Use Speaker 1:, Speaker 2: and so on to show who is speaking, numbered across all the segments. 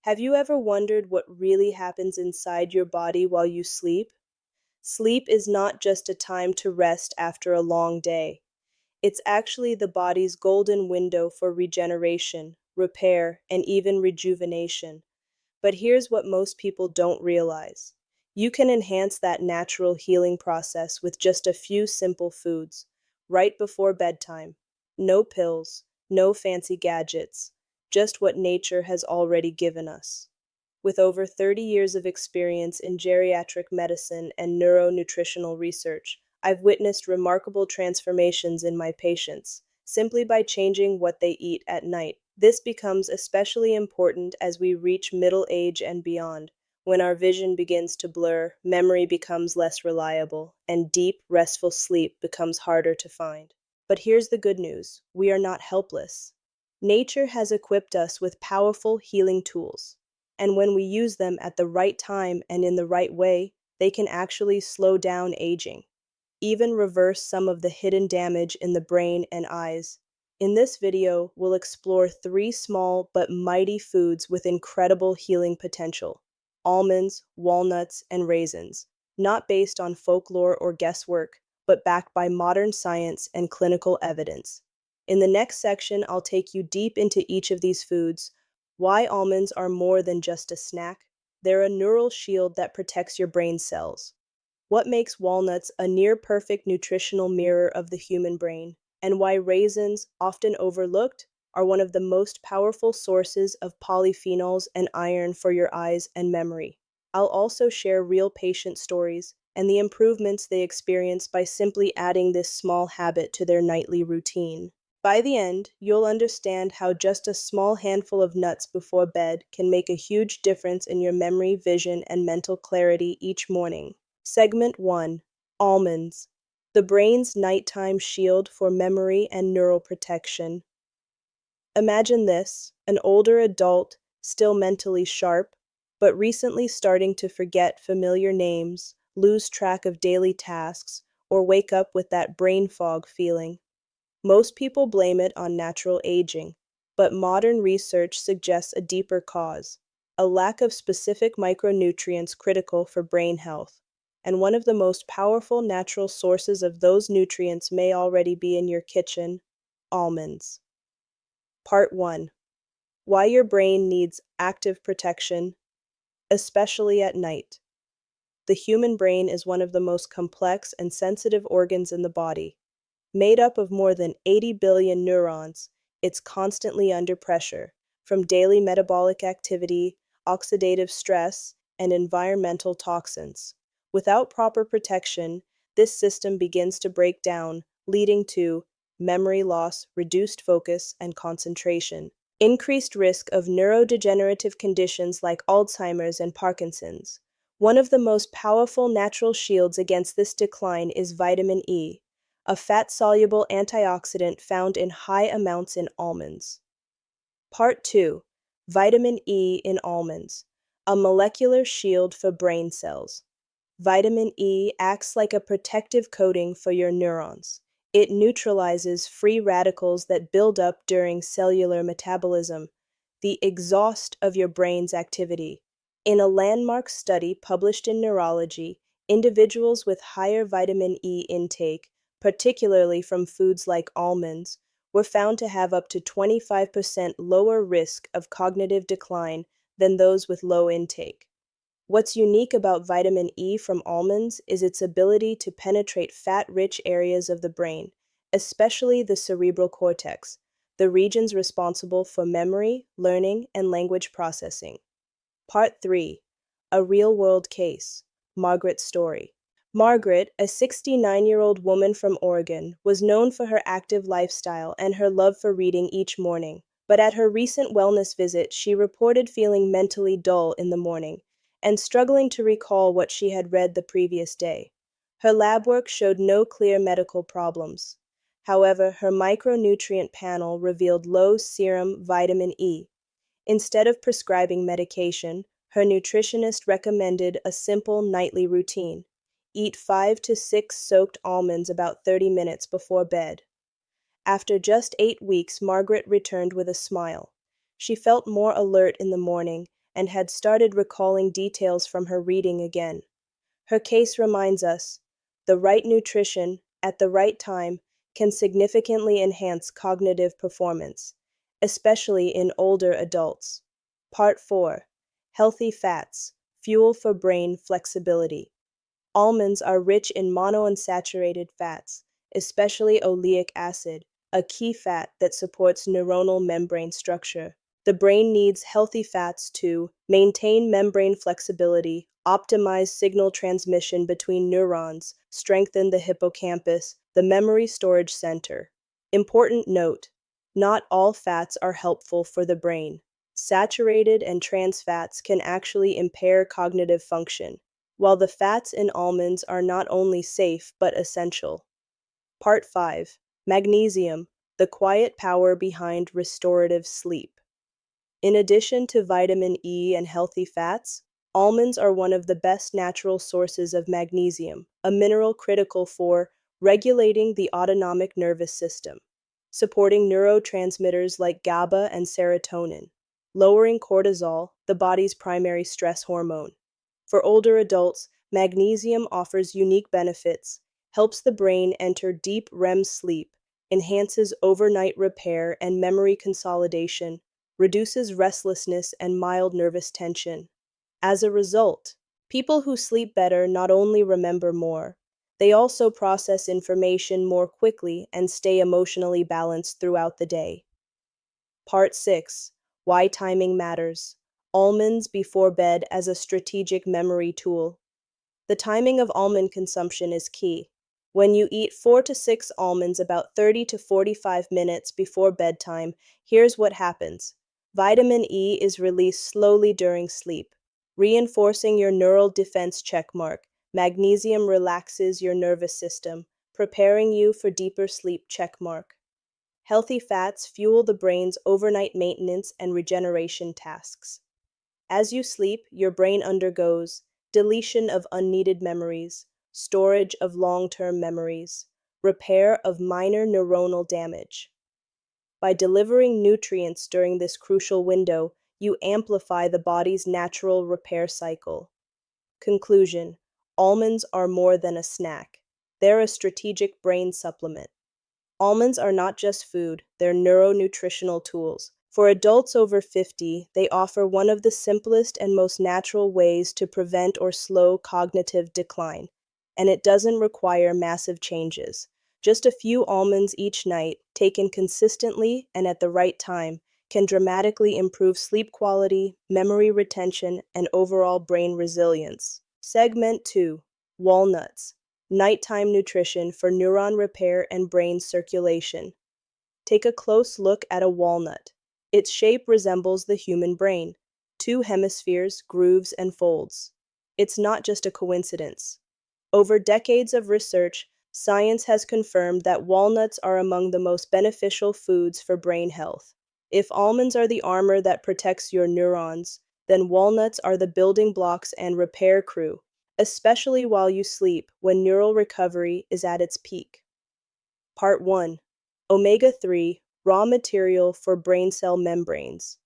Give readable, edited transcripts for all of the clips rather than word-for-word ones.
Speaker 1: Have you ever wondered what really happens inside your body while you sleep? Sleep is not just a time to rest after a long day. It's actually the body's golden window for regeneration, repair, and even rejuvenation. But here's what most people don't realize. You can enhance that natural healing process with just a few simple foods, right before bedtime. No pills, no fancy gadgets, just what nature has already given us. With over 30 years of experience in geriatric medicine and neuro-nutritional research, I've witnessed remarkable transformations in my patients simply by changing what they eat at night. This becomes especially important as we reach middle age and beyond, when our vision begins to blur, memory becomes less reliable, and deep, restful sleep becomes harder to find. But here's the good news: we are not helpless. Nature has equipped us with powerful healing tools, and when we use them at the right time and in the right way, they can actually slow down aging, even reverse some of the hidden damage in the brain and eyes. In this video, we'll explore three small but mighty foods with incredible healing potential: almonds, walnuts, and raisins, not based on folklore or guesswork, but backed by modern science and clinical evidence. In the next section, I'll take you deep into each of these foods, why almonds are more than just a snack. They're a neural shield that protects your brain cells. What makes walnuts a near-perfect nutritional mirror of the human brain, and why raisins, often overlooked, are one of the most powerful sources of polyphenols and iron for your eyes and memory. I'll also share real patient stories and the improvements they experience by simply adding this small habit to their nightly routine. By the end, you'll understand how just a small handful of nuts before bed can make a huge difference in your memory, vision, and mental clarity each morning. Segment 1: Almonds, the brain's nighttime shield for memory and neural protection. Imagine this: an older adult, still mentally sharp, but recently starting to forget familiar names, lose track of daily tasks, or wake up with that brain fog feeling. Most people blame it on natural aging, but modern research suggests a deeper cause: a lack of specific micronutrients critical for brain health. And one of the most powerful natural sources of those nutrients may already be in your kitchen: almonds. Part 1: Why your brain needs active protection, especially at night. The human brain is one of the most complex and sensitive organs in the body. Made up of more than 80 billion neurons, it's constantly under pressure from daily metabolic activity, oxidative stress, and environmental toxins. Without proper protection, this system begins to break down, leading to memory loss, reduced focus, and concentration. Increased risk of neurodegenerative conditions like Alzheimer's and Parkinson's. One of the most powerful natural shields against this decline is vitamin E, a fat-soluble antioxidant found in high amounts in almonds. Part 2: Vitamin E in almonds, a molecular shield for brain cells. Vitamin E acts like a protective coating for your neurons. It neutralizes free radicals that build up during cellular metabolism, the exhaust of your brain's activity. In a landmark study published in Neurology, individuals with higher vitamin E intake, particularly from foods like almonds, were found to have up to 25% lower risk of cognitive decline than those with low intake. What's unique about vitamin E from almonds is its ability to penetrate fat-rich areas of the brain, especially the cerebral cortex, the regions responsible for memory, learning, and language processing. Part 3: A real-world case. Margaret's story. Margaret, a 69-year-old woman from Oregon, was known for her active lifestyle and her love for reading each morning. But at her recent wellness visit, she reported feeling mentally dull in the morning and struggling to recall what she had read the previous day. Her lab work showed no clear medical problems. However, her micronutrient panel revealed low serum vitamin E. Instead of prescribing medication, her nutritionist recommended a simple nightly routine: eat 5 to 6 soaked almonds about 30 minutes before bed. After just 8 weeks, Margaret returned with a smile. She felt more alert in the morning and had started recalling details from her reading again. Her case reminds us the right nutrition at the right time can significantly enhance cognitive performance, especially in older adults. Part 4. Healthy fats, fuel for brain flexibility. Almonds are rich in monounsaturated fats, especially oleic acid, a key fat that supports neuronal membrane structure. The brain needs healthy fats to maintain membrane flexibility, optimize signal transmission between neurons, strengthen the hippocampus, the memory storage center. Important note: not all fats are helpful for the brain. Saturated and trans fats can actually impair cognitive function, while the fats in almonds are not only safe but essential. Part 5. Magnesium, the quiet power behind restorative sleep. In addition to vitamin E and healthy fats, almonds are one of the best natural sources of magnesium, a mineral critical for regulating the autonomic nervous system, supporting neurotransmitters like GABA and serotonin, lowering cortisol, the body's primary stress hormone. For older adults, magnesium offers unique benefits, helps the brain enter deep REM sleep, enhances overnight repair and memory consolidation, reduces restlessness and mild nervous tension. As a result, people who sleep better not only remember more, they also process information more quickly and stay emotionally balanced throughout the day. Part 6. Why timing matters. Almonds before bed as a strategic memory tool. The timing of almond consumption is key. When you eat 4 to 6 almonds about 30 to 45 minutes before bedtime, here's what happens. Vitamin E is released slowly during sleep, reinforcing your neural defense checkmark. Magnesium relaxes your nervous system, preparing you for deeper sleep checkmark. Healthy fats fuel the brain's overnight maintenance and regeneration tasks. As you sleep, your brain undergoes deletion of unneeded memories, storage of long-term memories, repair of minor neuronal damage. By delivering nutrients during this crucial window, you amplify the body's natural repair cycle. Conclusion: almonds are more than a snack. They're a strategic brain supplement. Almonds are not just food, they're neuro-nutritional tools. For adults over 50, they offer one of the simplest and most natural ways to prevent or slow cognitive decline, and it doesn't require massive changes. Just a few almonds each night, taken consistently and at the right time, can dramatically improve sleep quality, memory retention, and overall brain resilience. Segment 2. Walnuts. Nighttime nutrition for neuron repair and brain circulation. Take a close look at a walnut. Its shape resembles the human brain: two hemispheres, grooves, and folds. It's not just a coincidence. Over decades of research, science has confirmed that walnuts are among the most beneficial foods for brain health. If almonds are the armor that protects your neurons, then walnuts are the building blocks and repair crew, especially while you sleep when neural recovery is at its peak. Part 1. Omega-3, raw material for brain cell membranes.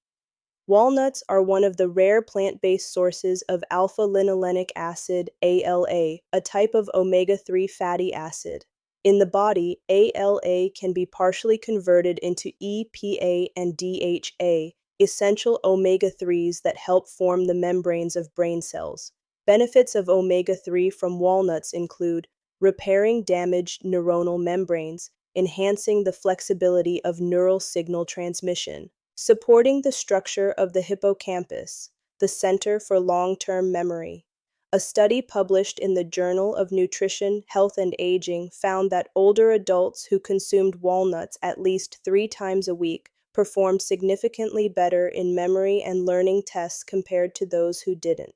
Speaker 1: Walnuts are one of the rare plant-based sources of alpha-linolenic acid, ALA, a type of omega-3 fatty acid. In the body, ALA can be partially converted into EPA and DHA, essential omega-3s that help form the membranes of brain cells. Benefits of omega-3 from walnuts include repairing damaged neuronal membranes, enhancing the flexibility of neural signal transmission, supporting the structure of the hippocampus, the center for long-term memory. A study published in the Journal of Nutrition, Health and Aging found that older adults who consumed walnuts at least 3 times a week performed significantly better in memory and learning tests compared to those who didn't.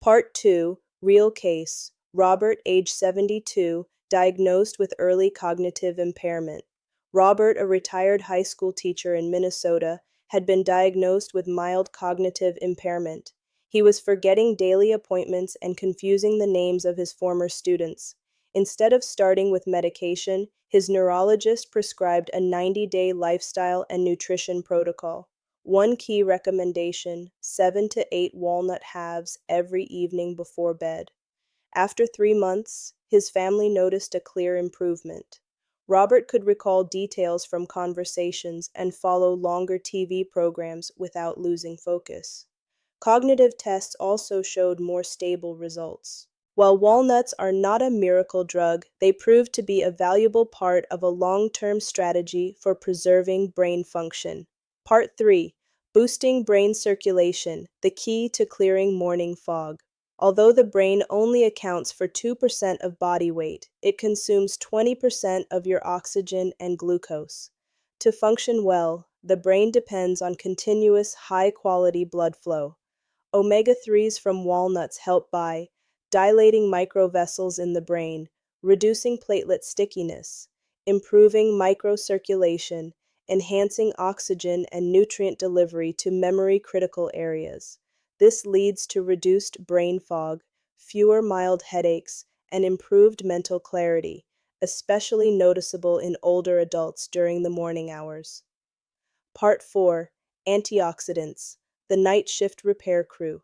Speaker 1: Part 2. Real case. Robert, age 72, diagnosed with early cognitive impairment. Robert, a retired high school teacher in Minnesota, had been diagnosed with mild cognitive impairment. He was forgetting daily appointments and confusing the names of his former students. Instead of starting with medication, his neurologist prescribed a 90-day lifestyle and nutrition protocol. One key recommendation: 7 to 8 walnut halves every evening before bed. After 3 months, his family noticed a clear improvement. Robert could recall details from conversations and follow longer TV programs without losing focus. Cognitive tests also showed more stable results. While walnuts are not a miracle drug, they proved to be a valuable part of a long-term strategy for preserving brain function. Part 3: Boosting brain circulation, the key to clearing morning fog. Although the brain only accounts for 2% of body weight, it consumes 20% of your oxygen and glucose. To function well, the brain depends on continuous, high-quality blood flow. Omega-3s from walnuts help by dilating microvessels in the brain, reducing platelet stickiness, improving microcirculation, enhancing oxygen and nutrient delivery to memory-critical areas. This leads to reduced brain fog, fewer mild headaches, and improved mental clarity, especially noticeable in older adults during the morning hours. Part 4: Antioxidants, the night shift repair crew.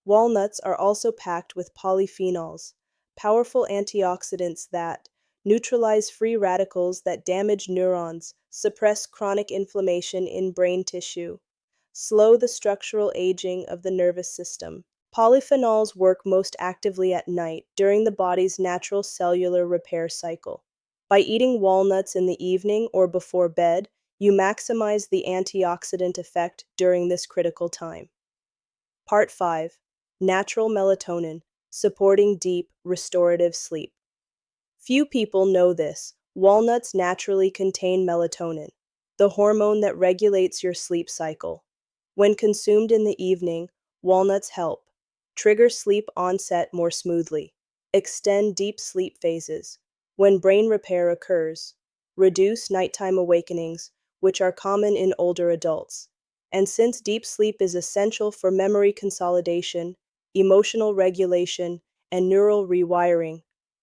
Speaker 1: Walnuts are also packed with polyphenols, powerful antioxidants that neutralize free radicals that damage neurons, suppress chronic inflammation in brain tissue, slow the structural aging of the nervous system. Polyphenols work most actively at night during the body's natural cellular repair cycle. By eating walnuts in the evening or before bed, you maximize the antioxidant effect during this critical time. Part 5: Natural melatonin, supporting deep, restorative sleep. Few people know this. Walnuts naturally contain melatonin, the hormone that regulates your sleep cycle. When consumed in the evening, walnuts help trigger sleep onset more smoothly, extend deep sleep phases. When brain repair occurs, reduce nighttime awakenings, which are common in older adults. And since deep sleep is essential for memory consolidation, emotional regulation, and neural rewiring,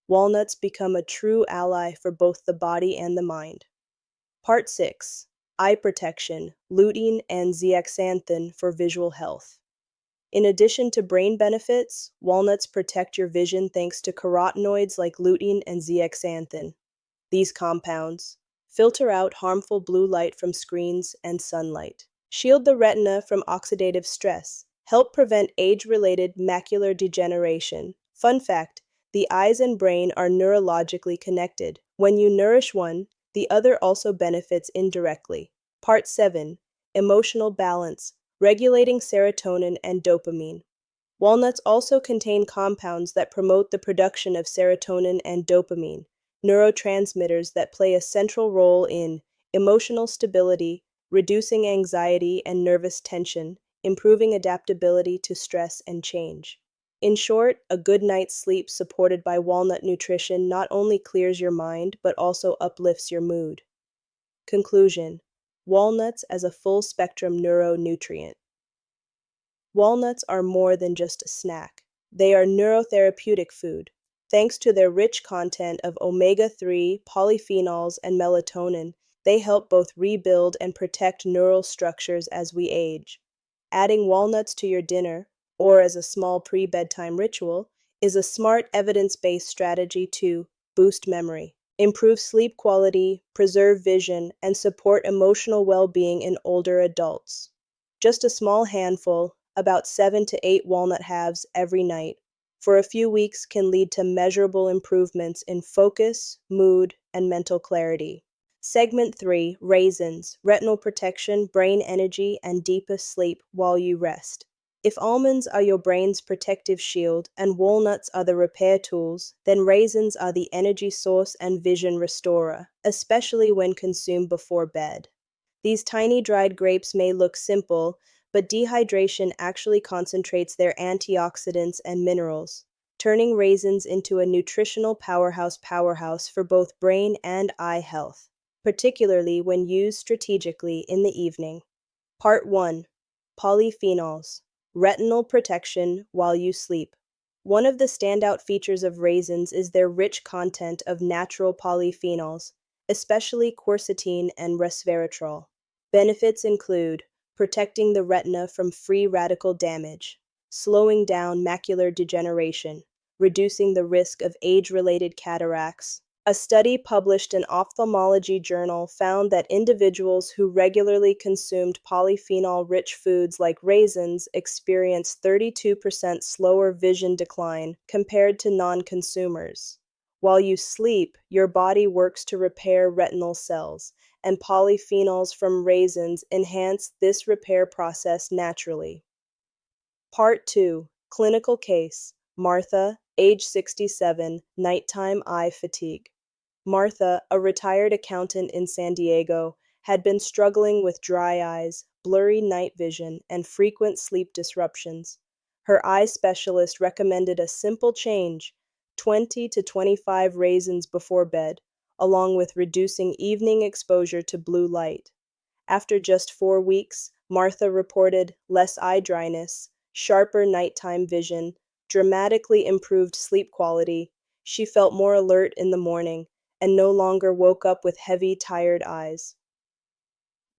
Speaker 1: walnuts become a true ally for both the body and the mind. Part 6: Eye protection, lutein and zeaxanthin for visual health. In addition to brain benefits, walnuts protect your vision thanks to carotenoids like lutein and zeaxanthin. These compounds filter out harmful blue light from screens and sunlight, shield the retina from oxidative stress, help prevent age-related macular degeneration. Fun fact: the eyes and brain are neurologically connected. When you nourish one, the other also benefits indirectly. Part 7: Emotional balance, regulating serotonin and dopamine. Walnuts also contain compounds that promote the production of serotonin and dopamine, neurotransmitters that play a central role in emotional stability, reducing anxiety and nervous tension, improving adaptability to stress and change. In short, a good night's sleep supported by walnut nutrition not only clears your mind but also uplifts your mood. Conclusion: walnuts as a full-spectrum neuronutrient. Walnuts are more than just a snack. They are neurotherapeutic food. Thanks to their rich content of omega-3, polyphenols, and melatonin, they help both rebuild and protect neural structures as we age. Adding walnuts to your dinner, or as a small pre-bedtime ritual, is a smart evidence-based strategy to boost memory, improve sleep quality, preserve vision, and support emotional well-being in older adults. Just a small handful, about 7 to 8 walnut halves every night, for a few weeks can lead to measurable improvements in focus, mood, and mental clarity. Segment 3: Raisins, retinal protection, brain energy, and deepest sleep while you rest. If almonds are your brain's protective shield and walnuts are the repair tools, then raisins are the energy source and vision restorer, especially when consumed before bed. These tiny dried grapes may look simple, but dehydration actually concentrates their antioxidants and minerals, turning raisins into a nutritional powerhouse for both brain and eye health, particularly when used strategically in the evening. Part 1: Polyphenols, retinal protection while you sleep. One of the standout features of raisins is their rich content of natural polyphenols, especially quercetin and resveratrol. Benefits include protecting the retina from free radical damage, slowing down macular degeneration, reducing the risk of age-related cataracts. A study published in Ophthalmology Journal found that individuals who regularly consumed polyphenol-rich foods like raisins experienced 32% slower vision decline compared to non-consumers. While you sleep, your body works to repair retinal cells, and polyphenols from raisins enhance this repair process naturally. Part 2. Clinical Case. Martha, age 67, nighttime eye fatigue. Martha, a retired accountant in San Diego, had been struggling with dry eyes, blurry night vision, and frequent sleep disruptions. Her eye specialist recommended a simple change: 20 to 25 raisins before bed, along with reducing evening exposure to blue light. After just 4 weeks, Martha reported less eye dryness, sharper nighttime vision, dramatically improved sleep quality. She felt more alert in the morning and no longer woke up with heavy, tired eyes.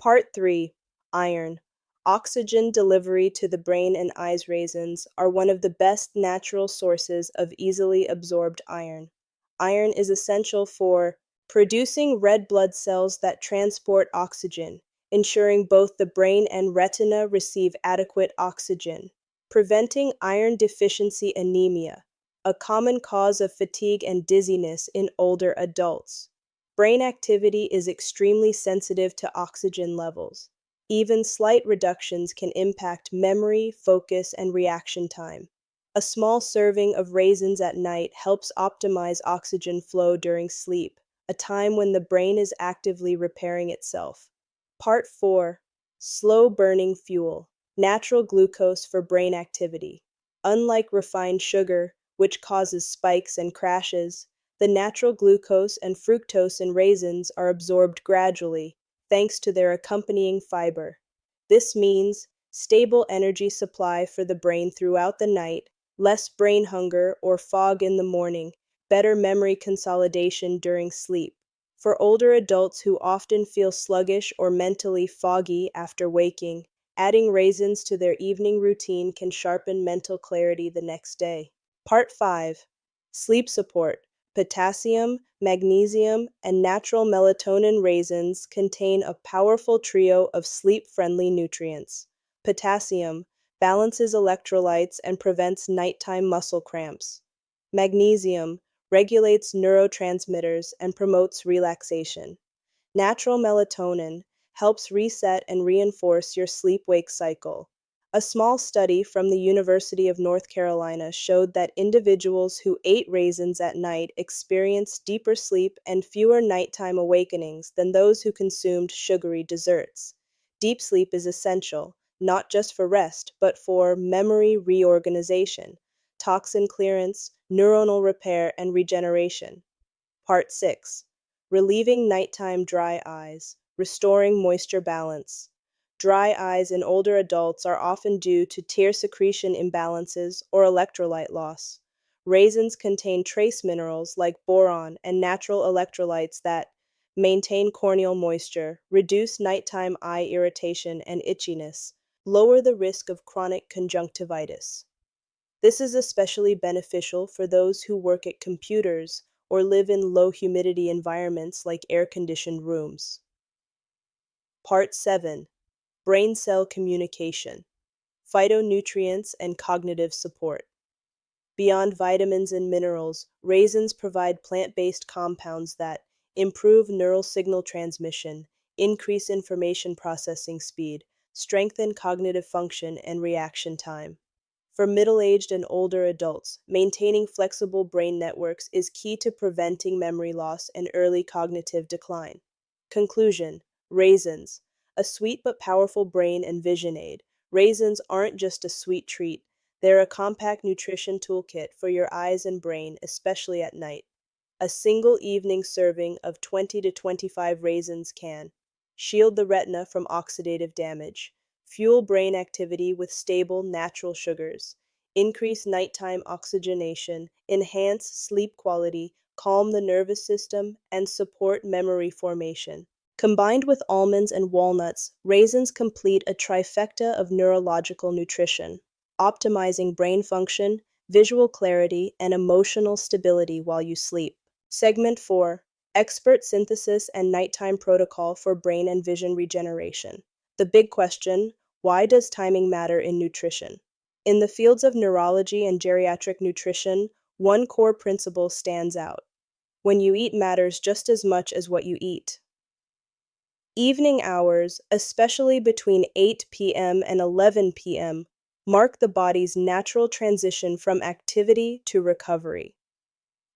Speaker 1: Part 3. Iron. Oxygen delivery to the brain and eyes. Raisins are one of the best natural sources of easily absorbed iron. Iron is essential for producing red blood cells that transport oxygen, ensuring both the brain and retina receive adequate oxygen, preventing iron deficiency anemia, a common cause of fatigue and dizziness in older adults. Brain activity is extremely sensitive to oxygen levels. Even slight reductions can impact memory, focus, and reaction time. A small serving of raisins at night helps optimize oxygen flow during sleep, a time when the brain is actively repairing itself. Part 4. Slow burning fuel. Natural glucose for brain activity. Unlike refined sugar, which causes spikes and crashes, the natural glucose and fructose in raisins are absorbed gradually, thanks to their accompanying fiber. This means stable energy supply for the brain throughout the night, less brain hunger or fog in the morning, better memory consolidation during sleep. For older adults who often feel sluggish or mentally foggy after waking, adding raisins to their evening routine can sharpen mental clarity the next day. Part 5. Sleep support. Potassium, magnesium, and natural melatonin. Raisins contain a powerful trio of sleep-friendly nutrients. Potassium balances electrolytes and prevents nighttime muscle cramps. Magnesium regulates neurotransmitters and promotes relaxation. Natural melatonin helps reset and reinforce your sleep-wake cycle. A small study from the University of North Carolina showed that individuals who ate raisins at night experienced deeper sleep and fewer nighttime awakenings than those who consumed sugary desserts. Deep sleep is essential, not just for rest, but for memory reorganization, toxin clearance, neuronal repair, and regeneration. Part 6. Relieving nighttime dry eyes, restoring moisture balance. Dry eyes in older adults are often due to tear secretion imbalances or electrolyte loss. Raisins contain trace minerals like boron and natural electrolytes that maintain corneal moisture, reduce nighttime eye irritation and itchiness, lower the risk of chronic conjunctivitis. This is especially beneficial for those who work at computers or live in low humidity environments like air-conditioned rooms. Part 7. Brain cell communication. Phytonutrients and cognitive support. Beyond vitamins and minerals, raisins provide plant-based compounds that improve neural signal transmission, increase information processing speed, strengthen cognitive function and reaction time. For middle-aged and older adults, maintaining flexible brain networks is key to preventing memory loss and early cognitive decline. Conclusion: raisins, a sweet but powerful brain and vision aid. Raisins aren't just a sweet treat, they're a compact nutrition toolkit for your eyes and brain, especially at night. A single evening serving of 20 to 25 raisins can shield the retina from oxidative damage, fuel brain activity with stable natural sugars, increase nighttime oxygenation, enhance sleep quality, calm the nervous system, and support memory formation. Combined with almonds and walnuts, raisins complete a trifecta of neurological nutrition, optimizing brain function, visual clarity, and emotional stability while you sleep. Segment 4: Expert Synthesis and Nighttime Protocol for Brain and Vision Regeneration. The big question: why does timing matter in nutrition? In the fields of neurology and geriatric nutrition, one core principle stands out. When you eat matters just as much as what you eat. Evening hours, especially between 8 p.m. and 11 p.m., mark the body's natural transition from activity to recovery.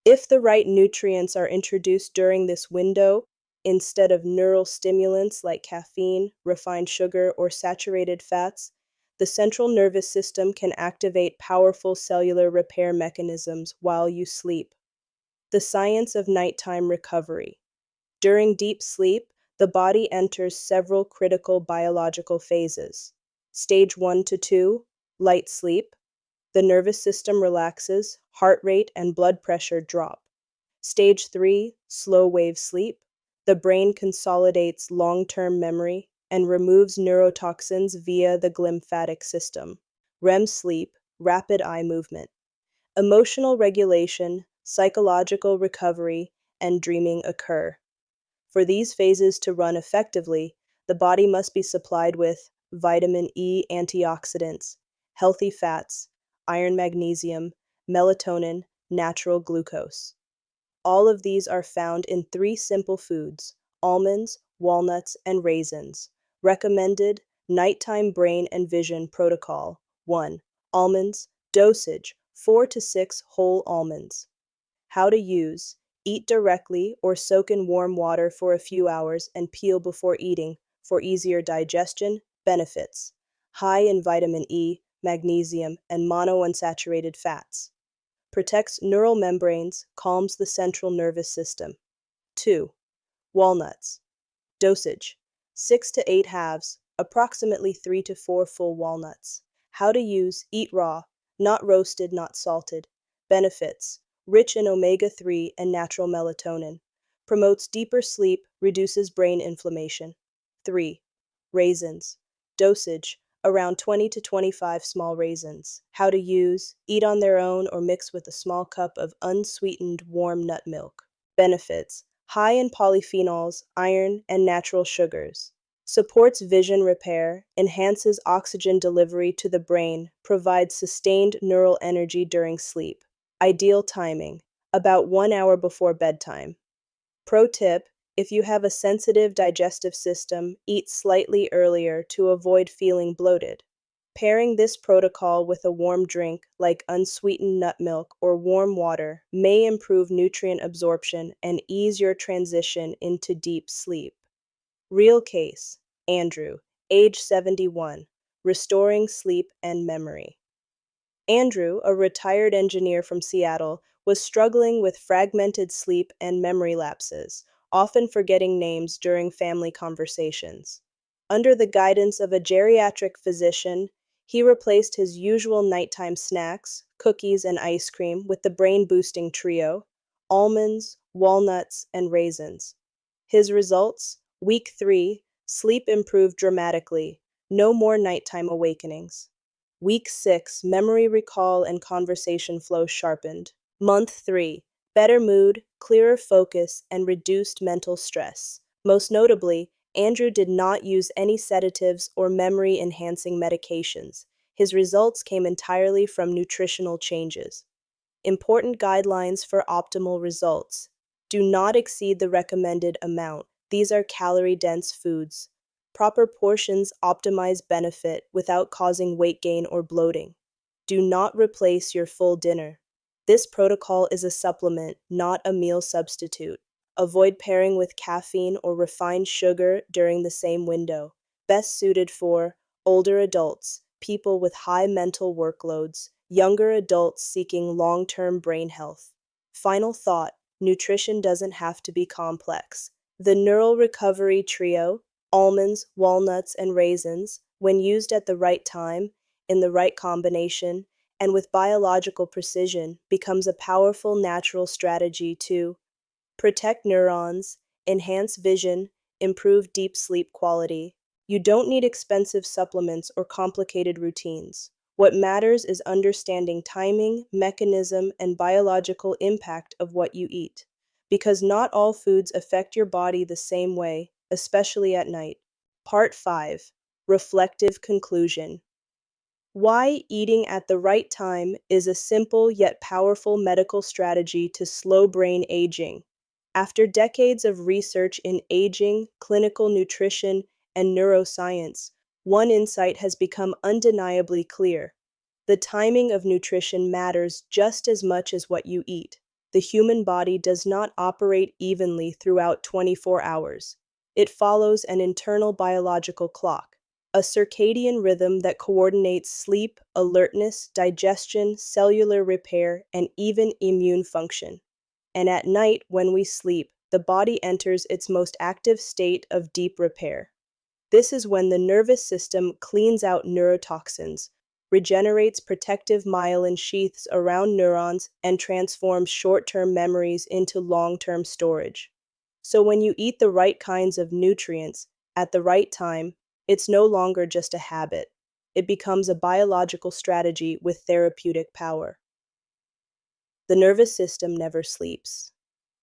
Speaker 1: If the right nutrients are introduced during this window, instead of neural stimulants like caffeine, refined sugar, or saturated fats, the central nervous system can activate powerful cellular repair mechanisms while you sleep. The science of nighttime recovery. During deep sleep, the body enters several critical biological phases. Stage 1 to 2, light sleep. The nervous system relaxes, heart rate and blood pressure drop. Stage 3, slow wave sleep. The brain consolidates long-term memory and removes neurotoxins via the glymphatic system. REM sleep, rapid eye movement. Emotional regulation, psychological recovery, and dreaming occur. For these phases to run effectively, the body must be supplied with vitamin E antioxidants, healthy fats, iron magnesium, melatonin, natural glucose. All of these are found in three simple foods: almonds, walnuts, and raisins. Recommended nighttime brain and vision protocol. 1. Almonds. Dosage 4 to 6 whole almonds. How to use: eat directly or soak in warm water for a few hours and peel before eating for easier digestion. Benefits: high in vitamin E, magnesium, and monounsaturated fats. Protects neural membranes, calms the central nervous system. 2. Walnuts. Dosage: 6 to 8 halves, approximately 3 to 4 full walnuts. How to use: eat raw, not roasted, not salted. Benefits: rich in omega-3 and natural melatonin. Promotes deeper sleep, reduces brain inflammation. 3. Raisins. Dosage: around 20 to 25 small raisins. How to use: eat on their own or mix with a small cup of unsweetened warm nut milk. Benefits: high in polyphenols, iron, and natural sugars. Supports vision repair, enhances oxygen delivery to the brain, provides sustained neural energy during sleep. Ideal timing: about 1 hour before bedtime. Pro tip: if you have a sensitive digestive system, eat slightly earlier to avoid feeling bloated. Pairing this protocol with a warm drink like unsweetened nut milk or warm water may improve nutrient absorption and ease your transition into deep sleep. Real case: Andrew, age 71, restoring sleep and memory. Andrew, a retired engineer from Seattle, was struggling with fragmented sleep and memory lapses, often forgetting names during family conversations. Under the guidance of a geriatric physician, he replaced his usual nighttime snacks, cookies and ice cream, with the brain-boosting trio: almonds, walnuts, and raisins. His results: week 3, sleep improved dramatically, no more nighttime awakenings. Week 6, memory recall and conversation flow sharpened. Month 3, better mood, clearer focus, and reduced mental stress. Most notably, Andrew did not use any sedatives or memory-enhancing medications. His results came entirely from nutritional changes. Important guidelines for optimal results: do not exceed the recommended amount. These are calorie-dense foods. Proper portions optimize benefit without causing weight gain or bloating. Do not replace your full dinner. This protocol is a supplement, not a meal substitute. Avoid pairing with caffeine or refined sugar during the same window. Best suited for older adults, people with high mental workloads, younger adults seeking long-term brain health. Final thought: nutrition doesn't have to be complex. The neural recovery trio, almonds, walnuts, and raisins, when used at the right time, in the right combination, and with biological precision, becomes a powerful natural strategy to protect neurons, enhance vision, improve deep sleep quality. You don't need expensive supplements or complicated routines. What matters is understanding timing, mechanism, and biological impact of what you eat. Because not all foods affect your body the same way, especially at night. Part 5. Reflective Conclusion. Why eating at the right time is a simple yet powerful medical strategy to slow brain aging. After decades of research in aging, clinical nutrition, and neuroscience, one insight has become undeniably clear. The timing of nutrition matters just as much as what you eat. The human body does not operate evenly throughout 24 hours. It follows an internal biological clock, a circadian rhythm that coordinates sleep, alertness, digestion, cellular repair, and even immune function. And at night, when we sleep, the body enters its most active state of deep repair. This is when the nervous system cleans out neurotoxins, regenerates protective myelin sheaths around neurons, and transforms short-term memories into long-term storage. So when you eat the right kinds of nutrients at the right time, it's no longer just a habit. It becomes a biological strategy with therapeutic power. The nervous system never sleeps,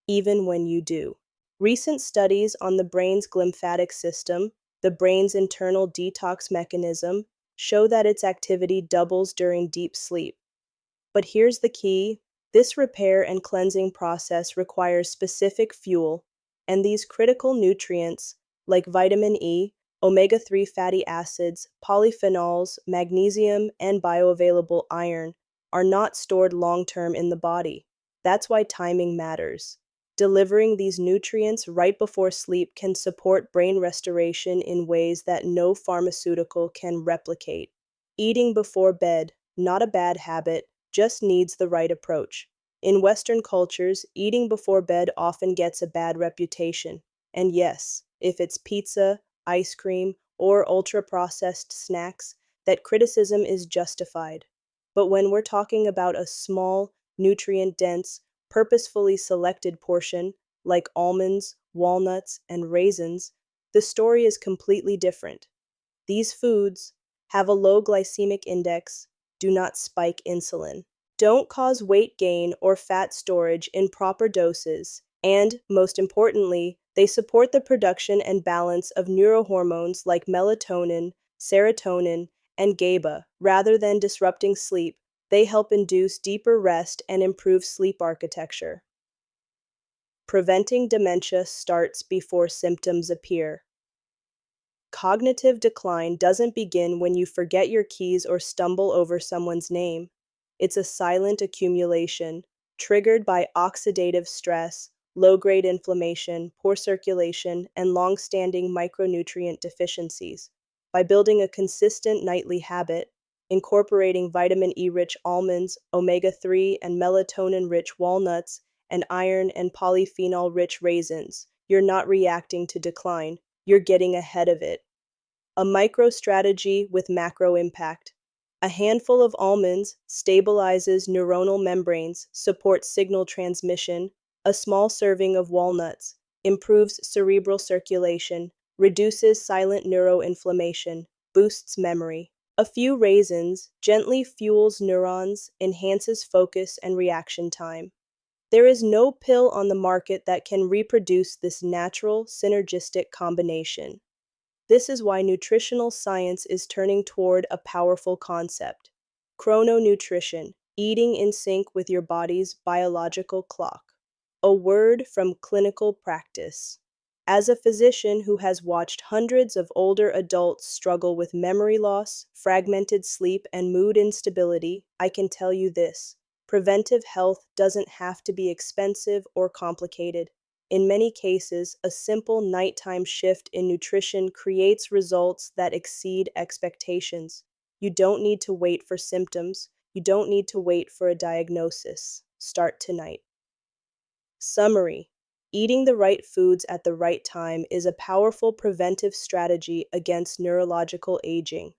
Speaker 1: even when you do. Recent studies on the brain's glymphatic system, the brain's internal detox mechanism, show that its activity doubles during deep sleep. But here's the key: this repair and cleansing process requires specific fuel, and these critical nutrients, like vitamin E, omega-3 fatty acids, polyphenols, magnesium, and bioavailable iron, are not stored long-term in the body. That's why timing matters. Delivering these nutrients right before sleep can support brain restoration in ways that no pharmaceutical can replicate. Eating before bed, not a bad habit, just needs the right approach. In Western cultures, eating before bed often gets a bad reputation. And yes, if it's pizza, ice cream, or ultra-processed snacks, that criticism is justified. But when we're talking about a small, nutrient-dense, purposefully selected portion, like almonds, walnuts, and raisins, the story is completely different. These foods have a low glycemic index, do not spike insulin, don't cause weight gain or fat storage in proper doses, and, most importantly, they support the production and balance of neurohormones like melatonin, serotonin, and GABA. Rather than disrupting sleep, they help induce deeper rest and improve sleep architecture. Preventing dementia starts before symptoms appear. Cognitive decline doesn't begin when you forget your keys or stumble over someone's name. It's a silent accumulation, triggered by oxidative stress, low-grade inflammation, poor circulation, and long-standing micronutrient deficiencies. By building a consistent nightly habit, incorporating vitamin E-rich almonds, omega-3 and melatonin-rich walnuts, and iron and polyphenol-rich raisins, you're not reacting to decline, you're getting ahead of it. A micro strategy with macro impact. A handful of almonds stabilizes neuronal membranes, supports signal transmission. A small serving of walnuts improves cerebral circulation, reduces silent neuroinflammation, boosts memory. A few raisins gently fuels neurons, enhances focus and reaction time. There is no pill on the market that can reproduce this natural, synergistic combination. This is why nutritional science is turning toward a powerful concept: chrononutrition, eating in sync with your body's biological clock. A word from clinical practice. As a physician who has watched hundreds of older adults struggle with memory loss, fragmented sleep, and mood instability, I can tell you this: preventive health doesn't have to be expensive or complicated. In many cases, a simple nighttime shift in nutrition creates results that exceed expectations. You don't need to wait for symptoms. You don't need to wait for a diagnosis. Start tonight. Summary: eating the right foods at the right time is a powerful preventive strategy against neurological aging.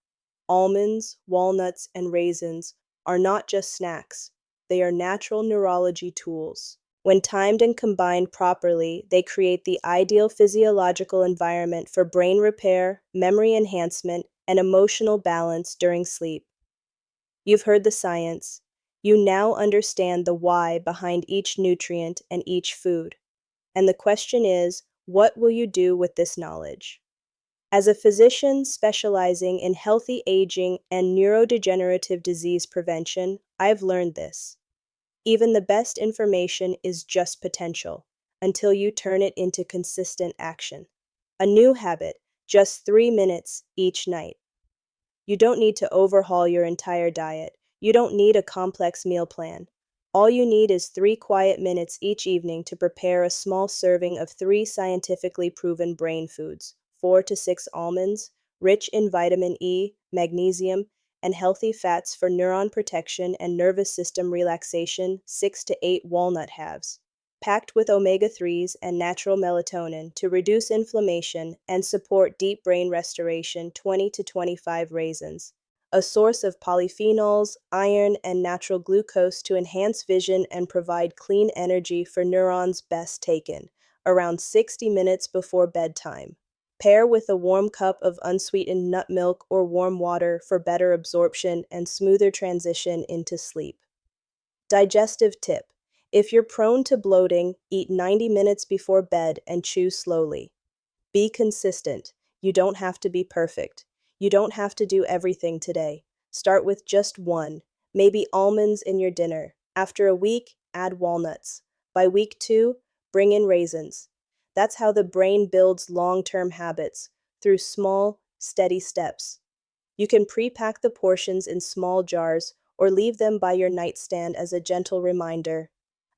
Speaker 1: Almonds, walnuts, and raisins are not just snacks, they are natural neurology tools. When timed and combined properly, they create the ideal physiological environment for brain repair, memory enhancement, and emotional balance during sleep. You've heard the science. You now understand the why behind each nutrient and each food. And the question is, what will you do with this knowledge? As a physician specializing in healthy aging and neurodegenerative disease prevention, I've learned this. Even the best information is just potential until you turn it into consistent action. A new habit, just 3 minutes each night. You don't need to overhaul your entire diet. You don't need a complex meal plan. All you need is 3 quiet minutes each evening to prepare a small serving of 3 scientifically proven brain foods: 4 to 6 almonds, rich in vitamin E, magnesium, and healthy fats for neuron protection and nervous system relaxation; 6 to 8 walnut halves, packed with omega-3s and natural melatonin to reduce inflammation and support deep brain restoration; 20 to 25 raisins, a source of polyphenols, iron, and natural glucose to enhance vision and provide clean energy for neurons; best taken around 60 minutes before bedtime. Pair with a warm cup of unsweetened nut milk or warm water for better absorption and smoother transition into sleep. Digestive tip: if you're prone to bloating, eat 90 minutes before bed and chew slowly. Be consistent. You don't have to be perfect. You don't have to do everything today. Start with just one, maybe almonds in your dinner. After a week, add walnuts. By week 2, bring in raisins. That's how the brain builds long-term habits, through small, steady steps. You can pre-pack the portions in small jars or leave them by your nightstand as a gentle reminder.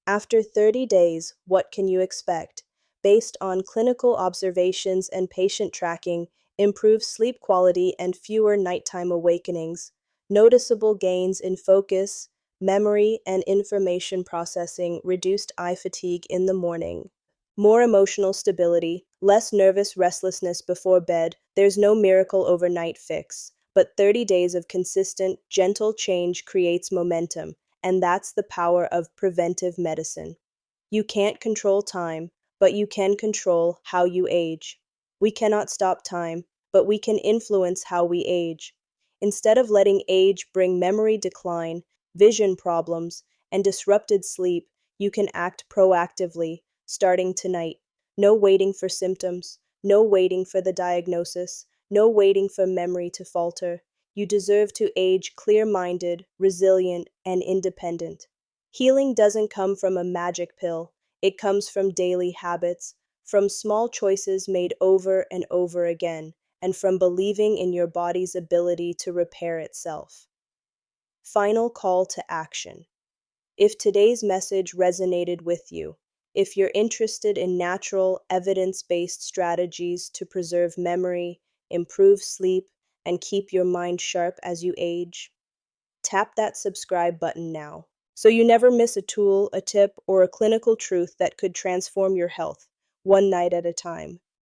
Speaker 1: After 30 days, what can you expect? Based on clinical observations and patient tracking, improved sleep quality and fewer nighttime awakenings, noticeable gains in focus, memory, and information processing, reduced eye fatigue in the morning, more emotional stability, less nervous restlessness before bed. There's no miracle overnight fix, but 30 days of consistent, gentle change creates momentum, and that's the power of preventive medicine. You can't control time, but you can control how you age. We cannot stop time, but we can influence how we age. Instead of letting age bring memory decline, vision problems, and disrupted sleep, you can act proactively, starting tonight. No waiting for symptoms, no waiting for the diagnosis, no waiting for memory to falter. You deserve to age clear-minded, resilient, and independent. Healing doesn't come from a magic pill. It comes from daily habits, from small choices made over and over again, and from believing in your body's ability to repair itself. Final call to action. If today's message resonated with you, if you're interested in natural, evidence-based strategies to preserve memory, improve sleep, and keep your mind sharp as you age, tap that subscribe button now, so you never miss a tool, a tip, or a clinical truth that could transform your health, one night at a time.